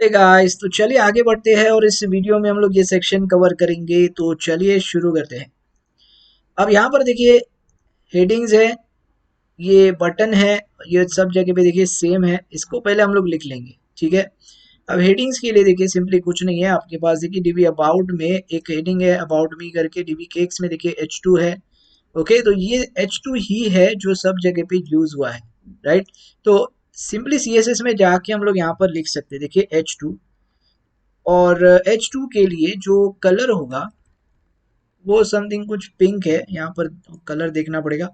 Hey guys, तो चलिए आगे बढ़ते हैं और इस वीडियो में हम लोग ये सेक्शन कवर करेंगे। तो चलिए शुरू करते हैं। अब यहाँ पर देखिए हेडिंग्स है, ये बटन है, ये सब जगह पे देखिए सेम है। इसको पहले हम लोग लिख लेंगे, ठीक है। अब हेडिंग्स के लिए देखिए सिंपली कुछ नहीं है, आपके पास देखिए डीबी अबाउट में एक हेडिंग है अबाउट मी करके, डीबी केक्स में देखिए H2 है। ओके, तो ये H2 ही है जो सब जगह पे यूज हुआ है, राइट। तो सिंपली CSS में जाके हम लोग यहाँ पर लिख सकते हैं, देखिए H2। और H2 के लिए जो कलर होगा वो समथिंग कुछ पिंक है, यहाँ पर कलर देखना पड़ेगा।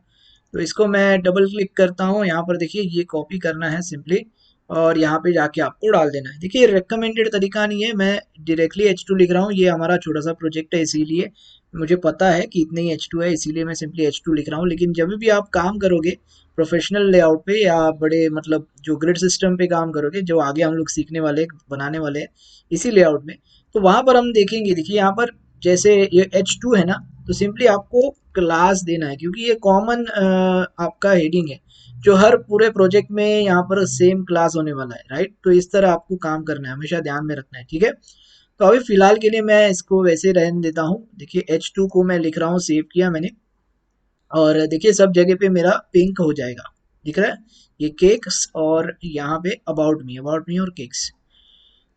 तो इसको मैं डबल क्लिक करता हूँ, यहाँ पर देखिए ये कॉपी करना है सिंपली, और यहाँ पे जाके आपको डाल देना है। देखिए रिकमेंडेड तरीका नहीं है, मैं डायरेक्टली H2 लिख रहा हूँ, ये हमारा छोटा सा प्रोजेक्ट है इसीलिए मुझे पता है कि इतने ही H2 है, इसीलिए मैं सिंपली H2 लिख रहा हूँ। लेकिन जब भी आप काम करोगे प्रोफेशनल लेआउट पे या बड़े मतलब जो ग्रिड सिस्टम पे काम करोगे, जो आगे हम लोग सीखने वाले बनाने वाले हैं इसी लेआउट में, तो वहां पर हम देखेंगे। देखिए यहाँ पर जैसे ये H2 है ना, तो सिंपली आपको क्लास देना है, क्योंकि ये कॉमन आपका हेडिंग है जो हर पूरे प्रोजेक्ट में यहाँ पर सेम क्लास होने वाला है, राइट। तो इस तरह आपको काम करना है, हमेशा ध्यान में रखना है, ठीक है। तो अभी फिलहाल के लिए मैं इसको वैसे रहने देता हूँ। देखिए H2 को मैं लिख रहा हूँ, सेव किया मैंने, और देखिए सब जगह पे मेरा पिंक हो जाएगा, दिख रहा है ये केक्स, और यहाँ पे अबाउट मी और केक्स।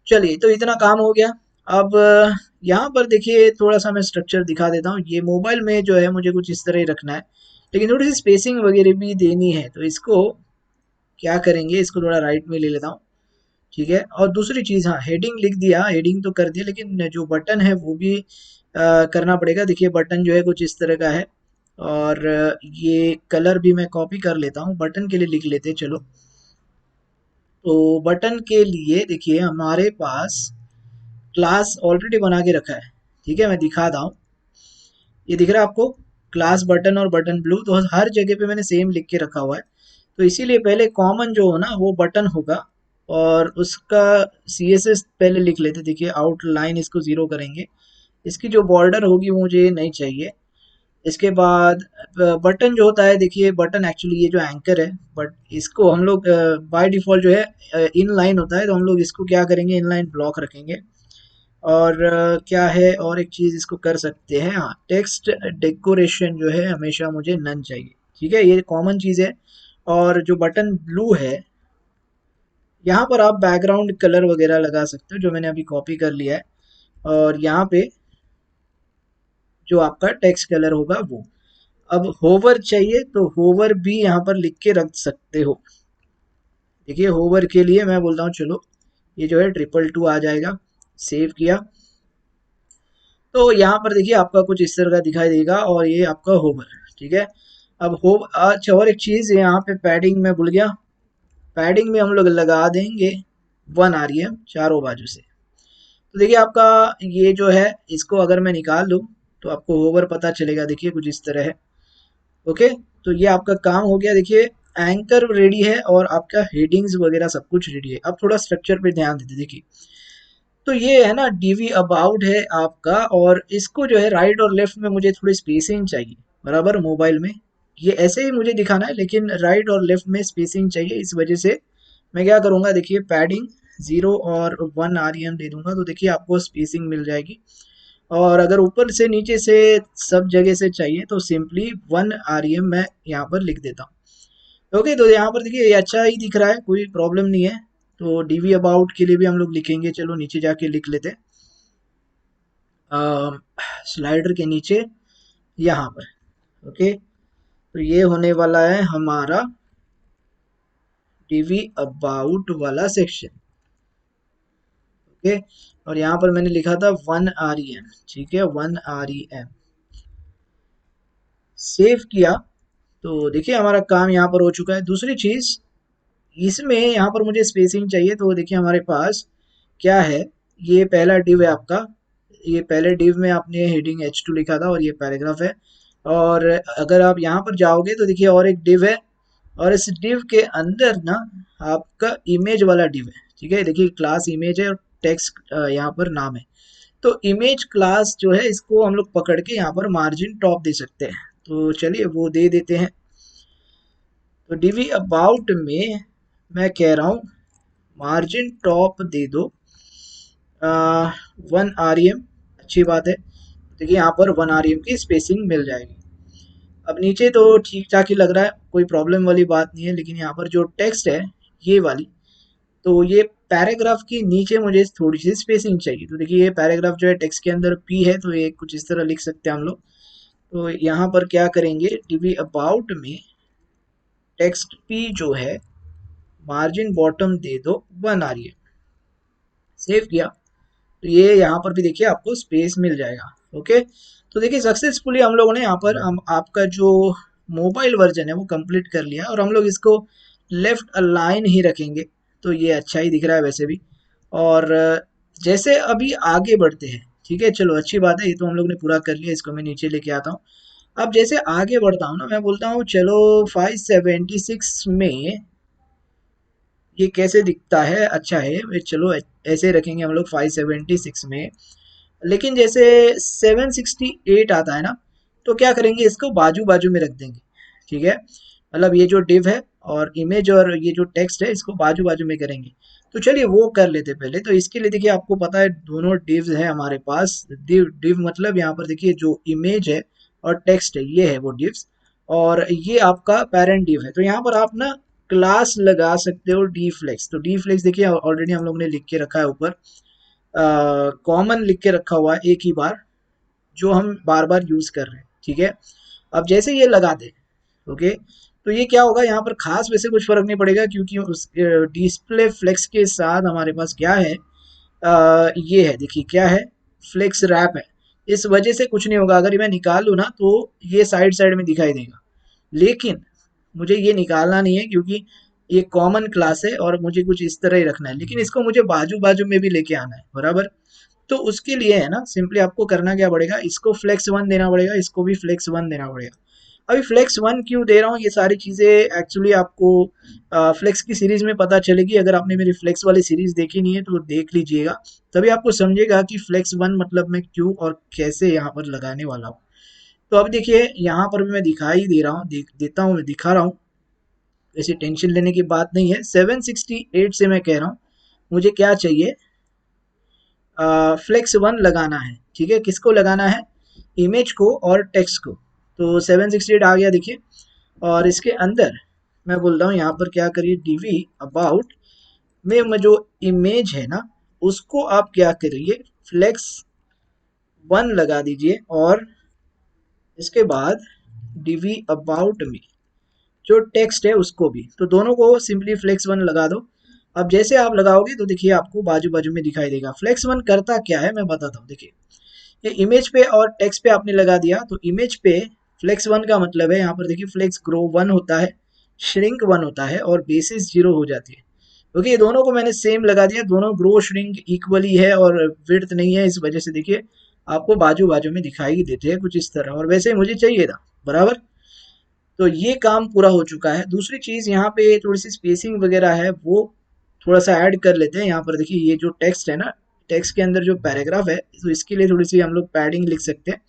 चलिए, तो इतना काम हो गया। अब यहाँ पर देखिए थोड़ा सा मैं स्ट्रक्चर दिखा देता हूँ। ये मोबाइल में जो है मुझे कुछ इस तरह ही रखना है, लेकिन थोड़ी सी स्पेसिंग वगैरह भी देनी है। तो इसको क्या करेंगे, इसको थोड़ा राइट में ले लेता हूँ, ठीक है। और दूसरी चीज़, हाँ हेडिंग लिख दिया, हेडिंग तो कर दिया, लेकिन जो बटन है वो भी करना पड़ेगा। देखिए बटन जो है कुछ इस तरह का है, और ये कलर भी मैं कॉपी कर लेता हूँ, बटन के लिए लिख लेते हैं, चलो। तो बटन के लिए देखिए हमारे पास क्लास ऑलरेडी बना के रखा है, ठीक है। मैं दिखाता हूँ, ये दिख रहा है आपको, क्लास बटन और बटन ब्लू, तो हर जगह पे मैंने सेम लिख के रखा हुआ है। तो इसीलिए पहले कॉमन जो हो ना वो बटन होगा, और उसका CSS पहले लिख लेते। देखिए आउटलाइन इसको 0 करेंगे, इसकी जो बॉर्डर होगी वो मुझे नहीं चाहिए। इसके बाद बटन जो होता है, देखिए बटन एक्चुअली ये जो एंकर है, बट इसको हम लोग बाय डिफॉल्ट जो है इन लाइन होता है, तो हम लोग इसको क्या करेंगे, इन लाइन ब्लॉक रखेंगे। और क्या है, और एक चीज इसको कर सकते हैं, हाँ टेक्स्ट डेकोरेशन जो है हमेशा मुझे नन चाहिए, ठीक है, ये कॉमन चीज है। और जो बटन ब्लू है, यहाँ पर आप बैकग्राउंड कलर वगैरह लगा सकते हो, जो मैंने अभी कॉपी कर लिया है। और यहाँ पे जो आपका टेक्स्ट कलर होगा वो, अब होवर चाहिए तो होवर भी यहाँ पर लिख के रख सकते हो। देखिए होवर के लिए मैं बोलता हूँ, चलो ये जो है 222 आ जाएगा, सेव किया। तो यहाँ पर देखिए आपका कुछ इस तरह का दिखाई देगा, और ये आपका होवर, ठीक है। अब हो, अच्छा और एक चीज यहाँ पे पैडिंग में भूल गया, पैडिंग में हम लोग लगा देंगे 1 REM चारों बाजू से। तो देखिए आपका ये जो है, इसको अगर मैं निकाल दूँ तो आपको होवर पता चलेगा, देखिए कुछ इस तरह है। ओके, तो ये आपका काम हो गया। देखिए एंकर रेडी है, और आपका हेडिंग्स वगैरह सब कुछ रेडी है। अब थोड़ा स्ट्रक्चर पे ध्यान देते, देखिए तो ये है ना डीवी अबाउट है आपका, और इसको जो है राइट और लेफ्ट में मुझे थोड़ी स्पेसिंग चाहिए, बराबर मोबाइल में ये ऐसे ही मुझे दिखाना है, लेकिन राइट और लेफ्ट में स्पेसिंग चाहिए। इस वजह से मैं क्या करूँगा, देखिए पैडिंग 0 और 1 REM दे दूंगा, तो देखिए आपको स्पेसिंग मिल जाएगी। और अगर ऊपर से नीचे से सब जगह से चाहिए तो सिंपली 1 REM मैं यहाँ पर लिख देता हूँ। ओके, तो यहाँ पर देखिए ये अच्छा ही दिख रहा है, कोई प्रॉब्लम नहीं है। तो डीवी अबाउट के लिए भी हम लोग लिखेंगे, चलो नीचे जाके लिख लेते हैं, स्लाइडर के नीचे यहाँ पर। ओके, तो ये होने वाला है हमारा डीवी अबाउट वाला सेक्शन। ओके, और यहाँ पर मैंने लिखा था 1 REM, ठीक है, 1 REM सेव किया। तो देखिए हमारा काम यहाँ पर हो चुका है। दूसरी चीज, इसमें यहाँ पर मुझे स्पेसिंग चाहिए, तो देखिए हमारे पास क्या है, ये पहला डिव है आपका, ये पहले डिव में आपने हेडिंग H2 लिखा था, और ये पैराग्राफ है। और अगर आप यहाँ पर जाओगे तो देखिए और एक डिव है, और इस डिव के अंदर ना आपका इमेज वाला डिव है, ठीक है। देखिए क्लास इमेज है, और टेक्स्ट यहाँ पर नाम है। तो इमेज क्लास जो है, इसको हम लोग पकड़ के यहाँ पर मार्जिन टॉप दे सकते हैं, तो चलिए वो दे देते हैं। तो डीवी अबाउट में मैं कह रहा हूँ मार्जिन टॉप दे दो, 1 REM, अच्छी बात है। देखिए यहाँ पर 1 REM की स्पेसिंग मिल जाएगी। अब नीचे तो ठीक ठाक ही लग रहा है, कोई प्रॉब्लम वाली बात नहीं है, लेकिन यहाँ पर जो टेक्स्ट है ये वाली, तो ये पैराग्राफ के नीचे मुझे थोड़ी सी स्पेसिंग चाहिए। तो देखिए ये पैराग्राफ जो है टेक्स्ट के अंदर पी है, तो ये कुछ इस तरह लिख सकते हैं हम लोग। तो यहाँ पर क्या करेंगे, टीवी अबाउट में टेक्स्ट पी जो है मार्जिन बॉटम दे दो 1 REM, सेव किया। तो ये यहाँ पर भी देखिए आपको स्पेस मिल जाएगा। ओके, तो देखिए सक्सेसफुली हम लोगों ने यहाँ पर हम आपका जो मोबाइल वर्जन है वो कंप्लीट कर लिया, और हम लोग इसको लेफ्ट अलाइन ही रखेंगे, तो ये अच्छा ही दिख रहा है वैसे भी। और जैसे अभी आगे बढ़ते हैं, ठीक है, चलो अच्छी बात है, ये तो हम लोग ने पूरा कर लिया, इसको मैं नीचे लेके आता हूँ। अब जैसे आगे बढ़ता हूँ ना, मैं बोलता हूँ चलो 576 में ये कैसे दिखता है, अच्छा है, चलो ऐसे रखेंगे हम लोग 576 में। लेकिन जैसे 768 आता है ना, तो क्या करेंगे, इसको बाजू बाजू में रख देंगे, ठीक है। मतलब ये जो डिव है और इमेज और ये जो टेक्स्ट है इसको बाजू बाजू में करेंगे। तो चलिए वो कर लेते पहले। तो इसके लिए देखिए आपको पता है दोनों डिव्स है हमारे पास। डिव मतलब यहाँ पर देखिए जो इमेज है और टेक्स्ट है ये है वो डिव्स, और ये आपका पेरेंट डिव है। तो यहाँ पर आप ना क्लास लगा सकते हो डी फ्लेक्स। तो डी फ्लेक्स देखिए ऑलरेडी हम लोग ने लिख के रखा है ऊपर, कॉमन लिख के रखा हुआ है एक ही बार, जो हम बार बार यूज कर रहे हैं, ठीक है। अब जैसे ये लगा दे, ओके, तो ये क्या होगा, यहाँ पर खास वैसे कुछ फर्क नहीं पड़ेगा, क्योंकि उस डिस्प्ले फ्लेक्स के साथ हमारे पास क्या है, ये है, देखिए क्या है, फ्लेक्स रैप है। इस वजह से कुछ नहीं होगा, अगर मैं निकाल लूँ ना तो ये साइड साइड में दिखाई देगा, लेकिन मुझे ये निकालना नहीं है क्योंकि ये कॉमन क्लास है और मुझे कुछ इस तरह ही रखना है, लेकिन इसको मुझे बाजू बाजू में भी लेके आना है बराबर। तो उसके लिए है ना, सिंपली आपको करना क्या पड़ेगा, इसको फ्लेक्स 1 देना पड़ेगा, इसको भी फ्लेक्स 1 देना पड़ेगा। अभी फ्लेक्स 1 क्यों दे रहा हूँ, ये सारी चीज़ें एक्चुअली आपको फ्लेक्स की सीरीज में पता चलेगी। अगर आपने मेरी फ्लेक्स वाली सीरीज देखी नहीं है तो देख लीजिएगा, तभी आपको समझेगा कि फ्लेक्स 1 मतलब मैं क्यों और कैसे यहाँ पर लगाने वाला हूँ। तो अब देखिए यहाँ पर भी मैं दिखाई दे रहा हूँ, देता हूँ, मैं दिखा रहा हूँ, ऐसी टेंशन लेने की बात नहीं है। 768 से मैं कह रहा हूँ मुझे क्या चाहिए, फ्लेक्स 1 लगाना है, ठीक है। किसको लगाना है, इमेज को और टेक्स्ट को। तो 768 आ गया देखिए, और इसके अंदर मैं बोल रहा हूँ यहाँ पर क्या करिए, डीवी अबाउट में जो इमेज है ना उसको आप क्या करिए, फ्लेक्स 1 लगा दीजिए, और इसके बाद डीवी अबाउट में जो टेक्स्ट है उसको भी, तो दोनों को सिंपली फ्लेक्स 1 लगा दो। अब जैसे आप लगाओगे तो देखिए आपको बाजू बाजू में दिखाई देगा। फ्लेक्स 1 करता क्या है मैं बताता हूँ, देखिए ये इमेज पे और टेक्स्ट पे आपने लगा दिया, तो इमेज पे फ्लेक्स 1 का मतलब है, यहाँ पर देखिए फ्लेक्स ग्रो 1 होता है, श्रिंक 1 होता है, और बेसिस 0 हो जाती है। क्योंकि ये दोनों को मैंने सेम लगा दिया, दोनों ग्रो श्रिंक इक्वली है और विड्थ नहीं है, इस वजह से देखिए आपको बाजू बाजू में दिखाई देते हैं कुछ इस तरह, और वैसे ही मुझे चाहिए था बराबर। तो ये काम पूरा हो चुका है। दूसरी चीज़ यहाँ पे थोड़ी सी स्पेसिंग वगैरह है वो थोड़ा सा ऐड कर लेते हैं। यहाँ पर देखिए ये जो टेक्स्ट है ना, टेक्स्ट के अंदर जो पैराग्राफ है, तो इसके लिए थोड़ी सी हम लोग पैडिंग लिख सकते हैं।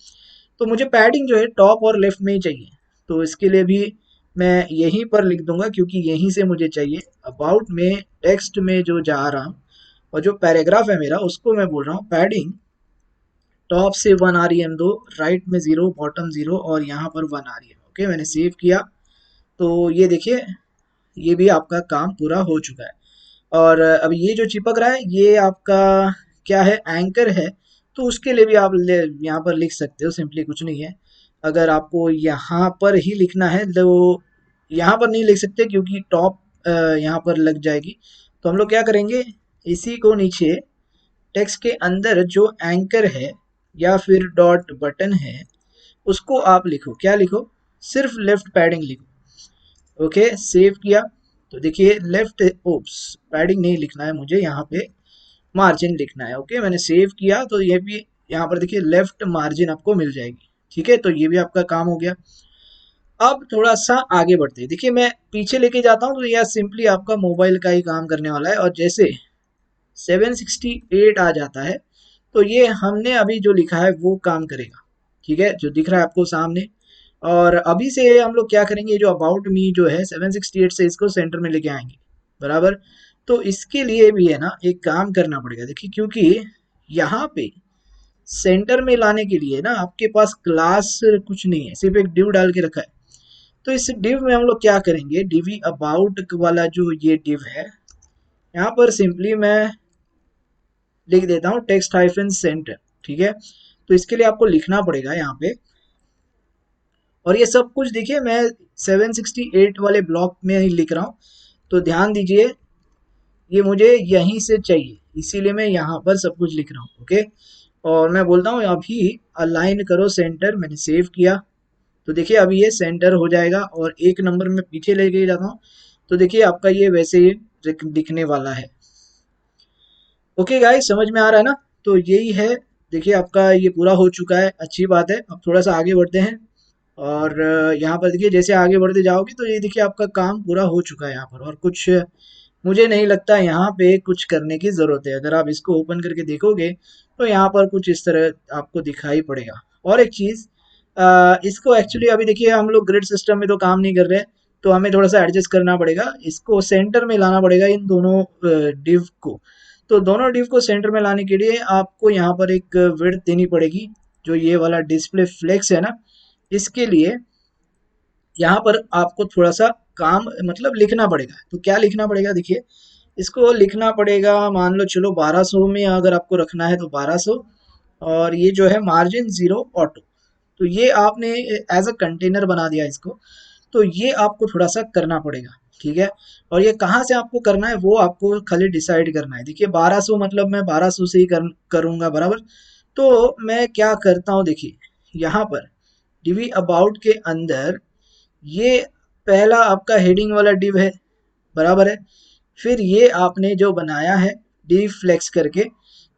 तो मुझे पैडिंग जो है टॉप और लेफ्ट में ही चाहिए, तो इसके लिए भी मैं यहीं पर लिख दूंगा, क्योंकि यहीं से मुझे चाहिए। अबाउट में टेक्स्ट में जो जा रहा हूँ और जो पैराग्राफ है मेरा उसको मैं बोल रहा हूँ पैडिंग टॉप से 1 REM दो, राइट में 0, बॉटम 0, और यहाँ पर 1 REM। ओके, मैंने सेव किया। तो ये देखिए ये भी आपका काम पूरा हो चुका है। और अब ये जो चिपक रहा है ये आपका क्या है, एंकर है। तो उसके लिए भी आप यहाँ पर लिख सकते हो, सिंपली कुछ नहीं है। अगर आपको यहाँ पर ही लिखना है तो यहाँ पर नहीं लिख सकते, क्योंकि टॉप यहाँ पर लग जाएगी। तो हम लोग क्या करेंगे, इसी को नीचे टेक्स्ट के अंदर जो एंकर है या फिर डॉट बटन है उसको आप लिखो, क्या लिखो, सिर्फ लेफ्ट पैडिंग लिखो। ओके, सेव किया। तो देखिए लेफ्ट, ओप्स, पैडिंग नहीं लिखना है मुझे, यहाँ पे मार्जिन लिखना है। ओके, मैंने सेव किया, तो ये भी यहाँ पर देखिए लेफ्ट मार्जिन आपको मिल जाएगी, ठीक है। तो ये भी आपका काम हो गया। अब थोड़ा सा आगे बढ़ते हैं, देखिए मैं पीछे लेके जाता हूँ, तो यह सिंपली आपका मोबाइल का ही काम करने वाला है। और जैसे 768 आ जाता है तो ये हमने अभी जो लिखा है वो काम करेगा, ठीक है, जो दिख रहा है आपको सामने। और अभी से हम लोग क्या करेंगे, जो अबाउट मी जो है 768 से इसको सेंटर में लेके आएंगे बराबर। तो इसके लिए भी है ना एक काम करना पड़ेगा, देखिए क्योंकि यहाँ पे सेंटर में लाने के लिए ना आपके पास क्लास कुछ नहीं है, सिर्फ एक डिव डाल के रखा है। तो इस डिव में हम लोग क्या करेंगे, डिवी अबाउट वाला जो ये डिव है, यहाँ पर सिंपली मैं लिख देता हूँ टेक्स्ट हाइफन सेंटर। ठीक है, तो इसके लिए आपको लिखना पड़ेगा यहाँ पे, और ये सब कुछ देखिए मैं 768 वाले ब्लॉक में ही लिख रहा हूँ, तो ध्यान दीजिए ये मुझे यहीं से चाहिए, इसीलिए मैं यहाँ पर सब कुछ लिख रहा हूँ। ओके, और मैं बोलता हूँ अभी अलाइन करो सेंटर, मैंने सेव किया, तो देखिए अभी ये सेंटर हो जाएगा, और एक नंबर में पीछे लेके जाता हूँ तो देखिए आपका ये वैसे ही दिखने वाला है। ओके गाइस, समझ में आ रहा है ना? तो यही है, देखिए आपका ये पूरा हो चुका है, अच्छी बात है। अब थोड़ा सा आगे बढ़ते हैं, और यहाँ पर देखिए जैसे आगे बढ़ते जाओगे तो ये देखिए आपका काम पूरा हो चुका है यहाँ पर, और कुछ मुझे नहीं लगता यहाँ पे कुछ करने की ज़रूरत है। अगर आप इसको ओपन करके देखोगे तो यहाँ पर कुछ इस तरह आपको दिखाई पड़ेगा। और एक चीज़, इसको एक्चुअली अभी देखिए हम लोग ग्रिड सिस्टम में तो काम नहीं कर रहे हैं, तो हमें थोड़ा सा एडजस्ट करना पड़ेगा, इसको सेंटर में लाना पड़ेगा इन दोनों डिव को। तो दोनों डिव को सेंटर में लाने के लिए आपको यहाँ पर एक विड्थ देनी पड़ेगी, जो ये वाला डिस्प्ले फ्लेक्स है ना, इसके लिए यहाँ पर आपको थोड़ा सा काम मतलब लिखना पड़ेगा। तो क्या लिखना पड़ेगा, देखिए इसको लिखना पड़ेगा, मान लो चलो 1200 में अगर आपको रखना है तो 1200, और ये जो है मार्जिन जीरो ऑटो, तो ये आपने एज अ कंटेनर बना दिया इसको, तो ये आपको थोड़ा सा करना पड़ेगा। ठीक है, और ये कहाँ से आपको करना है वो आपको खाली डिसाइड करना है। देखिए 1200 मतलब मैं 1200 से ही करूँगा बराबर। तो मैं क्या करता हूँ, देखिए यहाँ पर डिवी अबाउट के अंदर ये पहला आपका हेडिंग वाला डिव है, बराबर है। फिर ये आपने जो बनाया है डिव फ्लेक्स करके,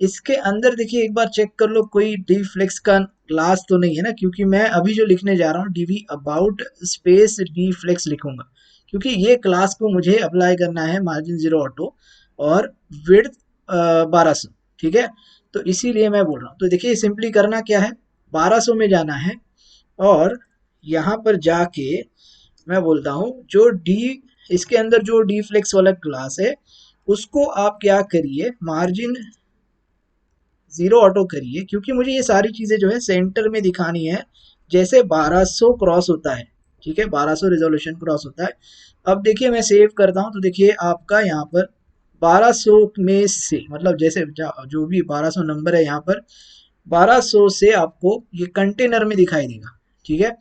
इसके अंदर देखिए एक बार चेक कर लो कोई डिव फ्लेक्स का क्लास तो नहीं है ना, क्योंकि मैं अभी जो लिखने जा रहा हूँ div about space D flex लिखूंगा, क्योंकि ये क्लास को मुझे अप्लाई करना है मार्जिन जीरो ऑटो और विड्थ 1200। ठीक है, तो इसीलिए मैं बोल रहा हूँ। तो देखिए सिंपली करना क्या है, 1200 में जाना है, और यहाँ पर जाके मैं बोलता हूँ जो डी, इसके अंदर जो डी फ्लेक्स वाला क्लास है उसको आप क्या करिए, मार्जिन जीरो ऑटो करिए, क्योंकि मुझे ये सारी चीज़ें जो है सेंटर में दिखानी है, जैसे 1200 क्रॉस होता है। ठीक है, 1200 रिजोल्यूशन क्रॉस होता है। अब देखिए मैं सेव करता हूँ, तो देखिए आपका यहाँ पर 1200 में से मतलब जैसे जो भी 1200 नंबर है यहाँ पर 1200 से आपको ये कंटेनर में दिखाई देगा। ठीक है,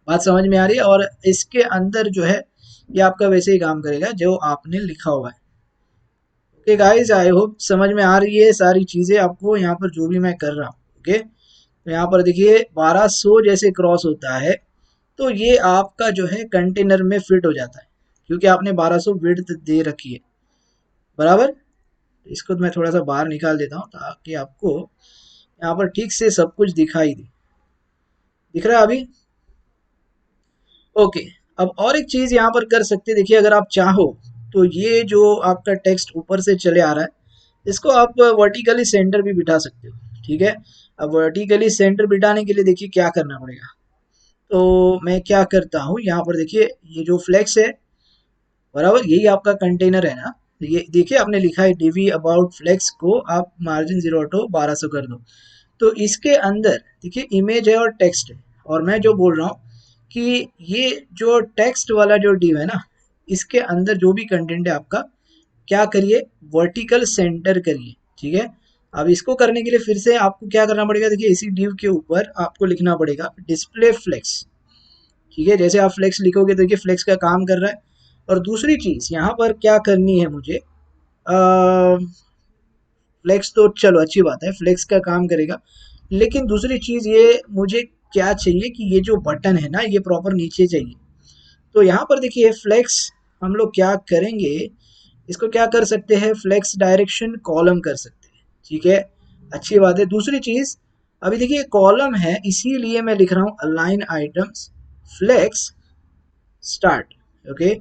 बात समझ में आ रही है? और इसके अंदर जो है ये आपका वैसे ही काम करेगा जो आपने लिखा हुआ है। ओके गाइस, आई होप समझ में आ रही है सारी चीज़ें आपको यहाँ पर जो भी मैं कर रहा हूँ। ओके, तो यहाँ पर देखिए 1200 जैसे क्रॉस होता है तो ये आपका जो है कंटेनर में फिट हो जाता है, क्योंकि आपने 1200 विड्थ दे रखी है, बराबर। इसको मैं थोड़ा सा बाहर निकाल देता हूँ ताकि आपको यहाँ पर ठीक से सब कुछ दिखाई दे। दिख रहा है अभी? ओके, अब और एक चीज़ यहाँ पर कर सकते हैं, देखिए अगर आप चाहो तो ये जो आपका टेक्स्ट ऊपर से चले आ रहा है इसको आप वर्टिकली सेंटर भी बिठा सकते हो। ठीक है, अब वर्टिकली सेंटर बिठाने के लिए देखिए क्या करना पड़ेगा। तो मैं क्या करता हूँ, यहाँ पर देखिए ये जो फ्लेक्स है, बराबर यही आपका कंटेनर है ना, तो ये देखिए आपने लिखा है डीवी अबाउट फ्लेक्स को आप मार्जिन जीरो टू 1200 कर दो। तो इसके अंदर देखिए इमेज है और टेक्स्ट है, और मैं जो बोल रहा हूँ कि ये जो टेक्स्ट वाला जो डिव है ना, इसके अंदर जो भी कंटेंट है आपका क्या करिए, वर्टिकल सेंटर करिए। ठीक है, अब इसको करने के लिए फिर से आपको क्या करना पड़ेगा, देखिए इसी डिव के ऊपर आपको लिखना पड़ेगा डिस्प्ले फ्लेक्स। ठीक है, जैसे आप फ्लेक्स लिखोगे तो देखिए फ्लेक्स का काम कर रहा है। और दूसरी चीज़ यहाँ पर क्या करनी है मुझे, फ्लेक्स तो चलो अच्छी बात है, फ्लेक्स का काम करेगा, लेकिन दूसरी चीज़ ये मुझे क्या चाहिए कि ये जो बटन है ना ये प्रॉपर नीचे चाहिए। तो यहाँ पर देखिए फ्लेक्स हम लोग क्या करेंगे, इसको क्या कर सकते हैं, फ्लेक्स डायरेक्शन कॉलम कर सकते हैं। ठीक है, अच्छी बात है। दूसरी चीज़, अभी देखिए कॉलम है इसीलिए मैं लिख रहा हूँ align items flex start. Okay,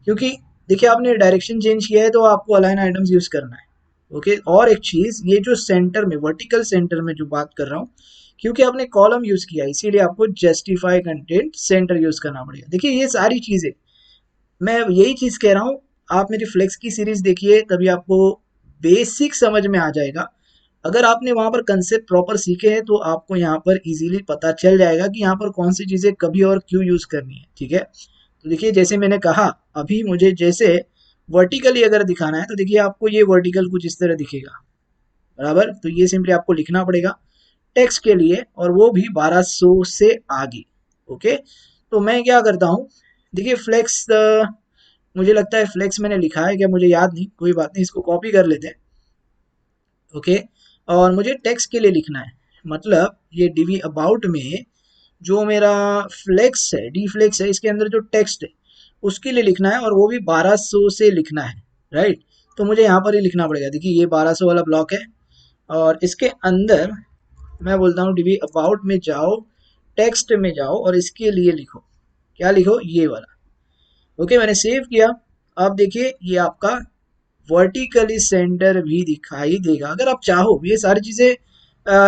क्योंकि देखिए आपने डायरेक्शन चेंज किया है तो आपको अलाइन आइटम्स यूज करना है। ओके, और एक चीज ये जो सेंटर में वर्टिकल सेंटर में जो बात कर रहा हूँ, क्योंकि आपने कॉलम यूज किया इसीलिए आपको जस्टिफाई कंटेंट सेंटर यूज करना पड़ेगा। देखिए ये सारी चीजें मैं यही चीज कह रहा हूँ, आप मेरी फ्लेक्स की सीरीज देखिए तभी आपको बेसिक समझ में आ जाएगा। अगर आपने वहां पर कंसेप्ट प्रॉपर सीखे हैं तो आपको यहाँ पर इजीली पता चल जाएगा कि यहाँ पर कौन सी चीजें कभी और क्यों यूज करनी है। ठीक है, तो देखिए जैसे मैंने कहा, अभी मुझे जैसे वर्टिकली अगर दिखाना है तो देखिए आपको ये वर्टिकल कुछ इस तरह दिखेगा, बराबर। तो ये सिंपली आपको लिखना पड़ेगा टेक्स्ट के लिए, और वो भी 1200 से आगे। ओके, तो मैं क्या करता हूँ, देखिए फ्लेक्स, मुझे लगता है फ्लेक्स मैंने लिखा है क्या, मुझे याद नहीं, कोई बात नहीं, इसको कॉपी कर लेते हैं। ओके, और मुझे टेक्स्ट के लिए लिखना है, मतलब ये डीवी अबाउट में जो मेरा फ्लेक्स है, डी फ्लेक्स है, इसके अंदर जो टेक्स्ट है उसके लिए लिखना है, और वो भी 1200 से लिखना है, राइट। तो मुझे यहाँ पर ही लिखना पड़ेगा, देखिए ये 1200 वाला ब्लॉक है, और इसके अंदर मैं बोलता हूँ डीवी अबाउट में जाओ, टेक्स्ट में जाओ, और इसके लिए लिखो, क्या लिखो, ये वाला। ओके, मैंने सेव किया। अब देखिए ये आपका वर्टिकली सेंटर भी दिखाई देगा। अगर आप चाहो, ये सारी चीजें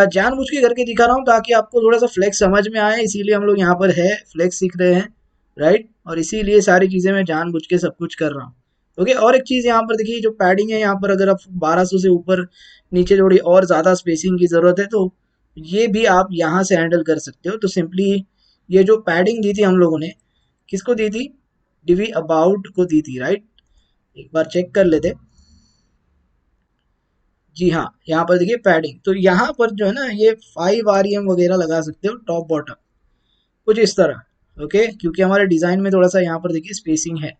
जानबूझ के करके दिखा रहा हूँ ताकि आपको थोड़ा सा फ्लेक्स समझ में आए, इसीलिए हम लोग यहाँ पर है, फ्लेक्स सीख रहे हैं, राइट। और इसीलिए सारी चीजें मैं जानबूझ के सब कुछ कर रहा हूँ। ओके, और एक चीज यहाँ पर देखिए, जो पैडिंग है यहाँ पर, अगर आप 1200 से ऊपर नीचे थोड़ी और ज्यादा स्पेसिंग की जरूरत है तो ये भी आप यहाँ से हैंडल कर सकते हो। तो सिंपली ये जो पैडिंग दी थी हम लोगों ने, किसको दी थी, डीवी अबाउट को दी थी, राइट। एक बार चेक कर लेते। जी हाँ, यहाँ पर देखिए पैडिंग, तो यहाँ पर जो है ना, ये 5 REM वगैरह लगा सकते हो, टॉप बॉटम कुछ इस तरह। ओके, क्योंकि हमारे डिजाइन में थोड़ा सा यहाँ पर देखिए स्पेसिंग है,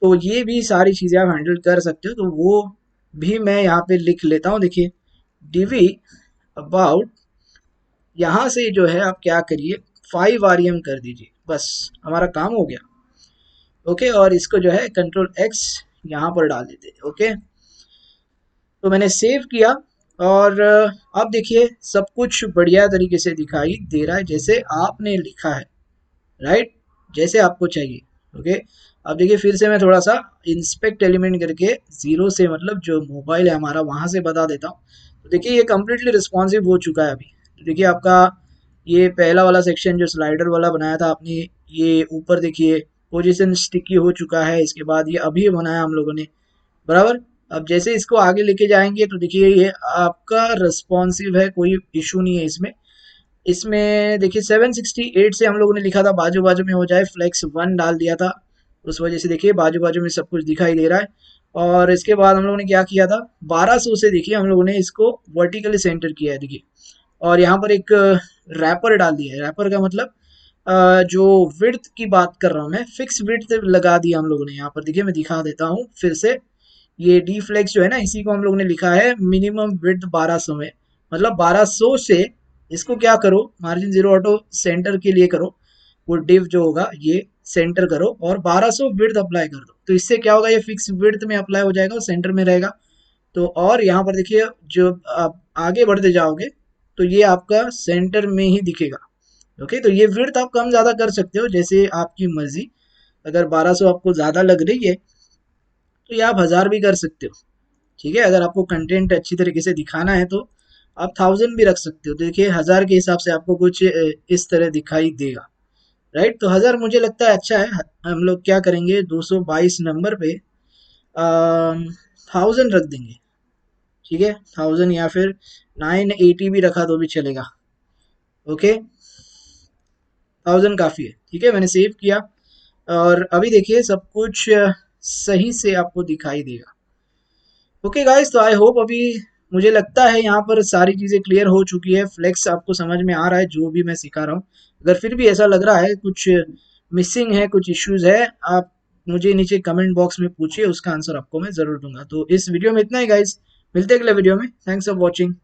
तो ये भी सारी चीजें आप हैंडल कर सकते हो। तो वो भी मैं यहाँ पे लिख लेता हूँ, देखिए डीवी अबाउट, यहाँ से जो है आप क्या करिए, 5 REM कर दीजिए, बस हमारा काम हो गया। ओके, और इसको जो है कंट्रोल एक्स यहाँ पर डाल देते हैं। ओके, तो मैंने सेव किया, और अब देखिए सब कुछ बढ़िया तरीके से दिखाई दे रहा है, जैसे आपने लिखा है, राइट, जैसे आपको चाहिए। ओके, अब देखिए फिर से मैं थोड़ा सा इंस्पेक्ट एलिमेंट करके जीरो से, मतलब जो मोबाइल है हमारा, वहां से बता देता हूँ। तो देखिए ये कम्प्लीटली रिस्पॉन्सिव हो चुका है अभी। तो देखिए आपका ये पहला वाला सेक्शन जो स्लाइडर वाला बनाया था आपने, ये ऊपर देखिए पोजीशन स्टिकी हो चुका है। इसके बाद ये अभी बनाया हम लोगों ने, बराबर। अब जैसे इसको आगे लेके जाएंगे तो देखिए ये आपका रिस्पॉन्सिव है, कोई इशू नहीं है इसमें। इसमें देखिए 768 से हम लोगों ने लिखा था बाजू बाजू में हो जाए, फ्लेक्स 1 डाल दिया था, उस वजह से देखिए बाजू बाजू में सब कुछ दिखाई दे रहा है। और इसके बाद हम लोगों ने क्या किया था, 1200 से देखिए हम लोगों ने इसको वर्टिकली सेंटर किया है, देखिए। और यहाँ पर एक रैपर डाल दिया है, रैपर का मतलब जो विड्थ की बात कर रहा हूँ मैं, फिक्स विड्थ लगा दिया हम लोगों ने। यहाँ पर देखिए मैं दिखा देता हूँ फिर से, ये डी फ्लेक्स जो है ना, इसी को हम लोगों ने लिखा है मिनिमम विड्थ 1200 में, मतलब 1200 से इसको क्या करो, मार्जिन जीरो ऑटो सेंटर के लिए करो, वो डिव जो होगा ये सेंटर करो, और 1200 विड्थ अप्लाई कर दो। तो इससे क्या होगा, ये फिक्स विड्थ में अप्लाई हो जाएगा और सेंटर में रहेगा। तो और यहाँ पर देखिए जो आप आगे बढ़ते जाओगे तो ये आपका सेंटर में ही दिखेगा। ओके, तो ये विड्थ आप कम ज़्यादा कर सकते हो जैसे आपकी मर्जी। अगर 1200 आपको ज़्यादा लग रही है तो ये आप 1000 भी कर सकते हो। ठीक है, अगर आपको कंटेंट अच्छी तरीके से दिखाना है तो आप 1000 भी रख सकते हो। तो देखिए 1000 के हिसाब से आपको कुछ इस तरह दिखाई देगा, राइट। तो 1000 मुझे लगता है अच्छा है। हम लोग क्या करेंगे, 222 नंबर पे 1000 रख देंगे। ठीक है, 1000 या फिर 980 भी रखा तो भी चलेगा। ओके, 1000 काफ़ी है। ठीक है, मैंने सेव किया, और अभी देखिए सब कुछ सही से आपको दिखाई देगा। ओके गाइस, तो आई होप अभी मुझे लगता है यहाँ पर सारी चीज़ें क्लियर हो चुकी है, फ्लेक्स आपको समझ में आ रहा है जो भी मैं सिखा रहा हूँ। अगर फिर भी ऐसा लग रहा है कुछ मिसिंग है, कुछ इश्यूज है, आप मुझे नीचे कमेंट बॉक्स में पूछिए, उसका आंसर आपको मैं ज़रूर दूंगा। तो इस वीडियो में इतना ही गाइस, मिलते हैं अगले वीडियो में। Thanks for watching.